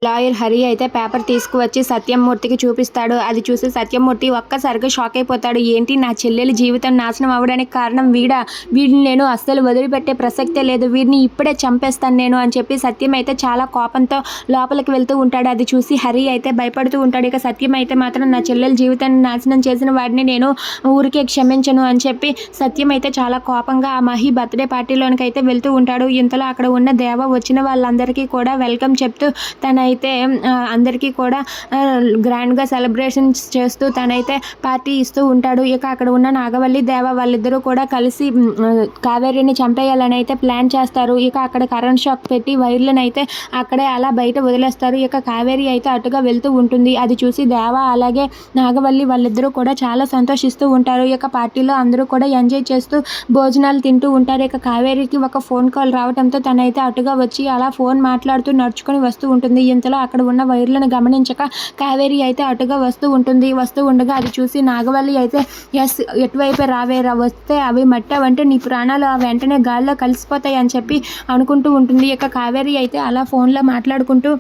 Lawyer Hari అయితే paper తీసుకువచ్చి సత్యమూర్తికి చూపిస్తాడు. అది చూసి సత్యమూర్తి ఒక్కసారిగా షాక్ అయిపోతాడు. ఏంటి, నా చెల్లెలి జీవితం నాశనం అవ్వడానికి కారణం వీడా? వీడిని నేను అస్సలు వదిలిపెట్టే ప్రసక్తే లేదు. వీడిని ఇప్పుడే చంపేస్తాను నేను అని చెప్పి సత్యం అయితే చాలా కోపంతో లోపలికి వెళ్తూ ఉంటాడు. అది చూసి హరి అయితే భయపడుతూ ఉంటాడు. ఇక సత్యం అయితే మాత్రం నా చెల్లెలి జీవితాన్ని నాశనం చేసిన వాడిని నేను ఊరికే క్షమించను అని చెప్పి సత్యం అయితే చాలా కోపంగా ఆ మహి బర్త్డే పార్టీలోనికి అయితే వెళ్తూ ఉంటాడు. ఇంతలో అక్కడ ఉన్న దేవ వచ్చిన వాళ్ళందరికీ కూడా వెల్కమ్ చెప్తూ తనైతే అందరికీ కూడా గ్రాండ్గా సెలబ్రేషన్స్ చేస్తూ తనైతే పార్టీ ఇస్తూ ఉంటాడు. ఇక అక్కడ ఉన్న నాగవల్లి దేవ వాళ్ళిద్దరూ కూడా కలిసి కావేరిని చంపేయాలని అయితే ప్లాన్ చేస్తారు. ఇక అక్కడ కరెంట్ షాక్ పెట్టి వైర్లను అయితే అక్కడే అలా బయట వదిలేస్తారు. ఇక కావేరి అయితే అటుగా వెళ్తూ ఉంటుంది. అది చూసి దేవ అలాగే నాగవల్లి వాళ్ళిద్దరూ కూడా చాలా సంతోషిస్తూ ఉంటారు. ఇక పార్టీలో అందరూ కూడా ఎంజాయ్ చేస్తూ భోజనాలు తింటూ ఉంటారు. ఇక కావేరికి ఒక ఫోన్ కాల్ రావడంతో తనైతే అటుగా వచ్చి అలా ఫోన్ మాట్లాడుతూ నడుచుకొని వస్తూ ఉంటుంది. ఇంతలో అక్కడ ఉన్న వైర్లను గమనించక కావేరి అయితే అటుగా వస్తూ ఉంటుంది. వస్తూ ఉండగా అది చూసి నాగవల్లి అయితే ఎస్, ఎటువైపే రావేరా, వస్తే అవి మట్టావంటే నీ ప్రాణాలు వెంటనే గాల్లో కలిసిపోతాయి అని చెప్పి అనుకుంటూ ఉంటుంది. ఇక కావేరి అయితే అలా ఫోన్లో మాట్లాడుకుంటూ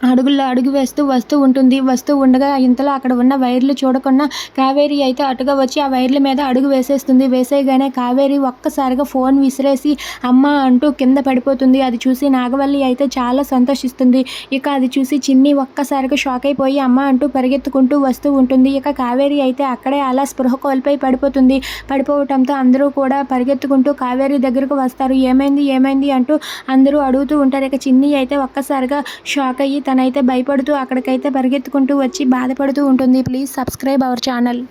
అడుగుల్లో అడుగు వేస్తూ వస్తూ ఉంటుంది. వస్తూ ఉండగా ఇంతలో అక్కడ ఉన్న వైర్లు చూడకుండా కావేరి అయితే అటుగా వచ్చి ఆ వైర్ల మీద అడుగు వేసేస్తుంది. వేసేయగానే కావేరి ఒక్కసారిగా ఫోన్ విసిరేసి అమ్మ అంటూ కింద పడిపోతుంది. అది చూసి నాగవల్లి అయితే చాలా సంతోషిస్తుంది. ఇక అది చూసి చిన్ని ఒక్కసారిగా షాక్ అయిపోయి అమ్మ అంటూ పరిగెత్తుకుంటూ వస్తూ ఉంటుంది. ఇక కావేరి అయితే అక్కడే అలా స్పృహ కోల్పోయి పడిపోతుంది. పడిపోవటంతో అందరూ కూడా పరిగెత్తుకుంటూ కావేరి దగ్గరకు వస్తారు. ఏమైంది ఏమైంది అంటూ అందరూ అడుగుతూ ఉంటారు. ఇక చిన్ని అయితే ఒక్కసారిగా షాక్ అయ్యి తనైతే భయపడుతూ అక్కడికైతే పరిగెత్తుకుంటూ వచ్చి బాధపడుతూ ఉంటుంది. Please subscribe our channel.